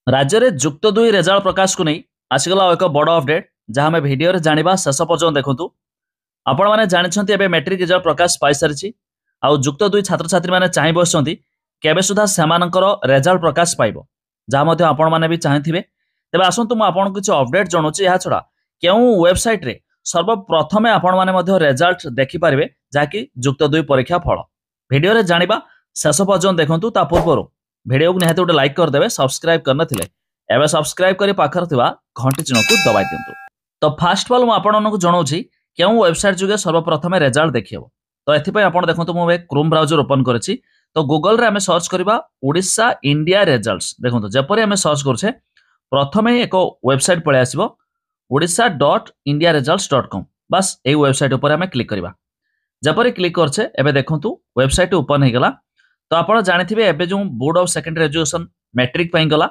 राज्य में जुक्त दुई रेजल्ट प्रकाश को नहीं आसीगला एक बड़ अपडेट जहां आम भिडियो जाना शेष पर्यटन देखूँ। आपण मैंने जानते एवं मैट्रिक रिजल्ट प्रकाश पाई सारी आउ जुक्त दुई छात्र छात्री मैंने चाह बसुँच केवे सुधा से रेजल्ट प्रकाश पाइब जहाँ आपण मैंने भी चाहते तेज आसतु मुझे किसी अपडेट जनाऊँ यह छड़ा क्यों वेबसाइट रे सर्वप्रथमे आपण मैंने रेजल्ट देखिपारे जहाँकि जुक्त दुई परीक्षा फल भिडियो जाना शेष पर्यटन देखूँ। ता पूर्व भिडियो को निहाती गोटे लाइक करदे सब्सक्राइब करनथिले एबे सब्सक्राइब करी पाखर थिबा घंटी चिन्ह को दबाई दिंतु। तो फास्ट ऑफ ऑल आपको जनाऊँ क्यों वेबसाइट जुगे सर्वप्रथम रेजल्ट देखिए। तो एथिपाई आपण देखंतु मु एक क्रोम ब्राउजर ओपन करिछि। तो गूगल रे हमें सर्च करबा ओडिशा इंडिया रिजल्ट्स देखंतु जेपरि हमें सर्च करछे प्रथमे एक वेबसाइट पळे आसीबो odisha.indiaresults.com बस ए वेबसाइट ऊपर हमें क्लिक करबा। जेपरि क्लिक करछे एबे देखंतु वेबसाइट ओपन हे गेला। तो आप जानिथिबे एबे जो board of secondary education matric पई गला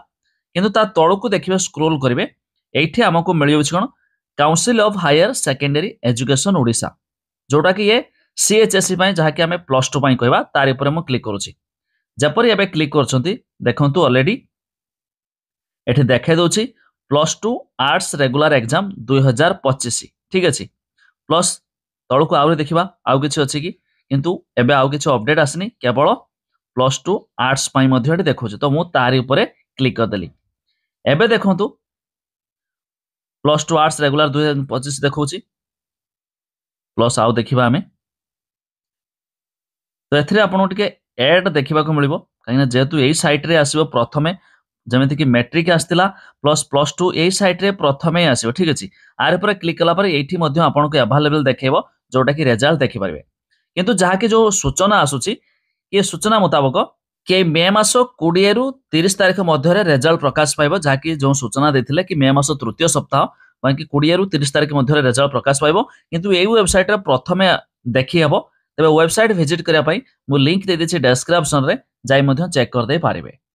किंतु ता तळकु देखिबे स्क्रोल करिवे एठी हमकु मिलियो कोन council of higher secondary education Odisha जोटा कि ये सीएचएसई पई जहा कि हमें +2 पई कहबा तार ऊपर हम क्लिक करूची। जपरि एबे क्लिक करछंती देखंतु ऑलरेडी एठी देखाइ दोची +2 आर्ट्स रेगुलर एग्जाम 2025 ठीक अछि प्लस तळकु आउरी देखिबा आउ किछि अछि कि किंतु एबे आउ किछि अपडेट आसनी केवल +2 आर्ट्स पाई मध्य देखो तो मु तारी ऊपर क्लिक कर देली। एबे देखंतु +2 आर्ट्स रेगुलर 2025 देखौची प्लस आउ देखिबा हमें। तो एथरे आपन टिके ऐड देखिबा को मिलिबो काइना जेतु एई साइट रे आसीबो प्रथमे जेमिति कि मैट्रिक आस्तिला +2 एई साइट रे प्रथमे आसीबो ठीक अछि। आरे पर क्लिक कला पर एठी मध्य आपन को अवेलेबल देखेबो जोटा कि रिजल्ट देखि परबे किंतु जहा कि जो सूचना आसुची ये सूचना मुताबक कि मे मास 20 रु 30 तारीख मध्य रेजल्ट प्रकाश पाइब जहाँकि जो सूचना देथिले कि मे मास तृतीय सप्ताह बाकी 20 रु 30 तारीख मध्य रेजल्ट प्रकाश पाइब किंतु एई वेबसाइट रे प्रथमे देखि हेबो। तबे वेबसाइट विजिट करिया पई मु लिंक दे देछि डिस्क्रिप्शन रे जाई मध्य चेक कर दे पारिबे।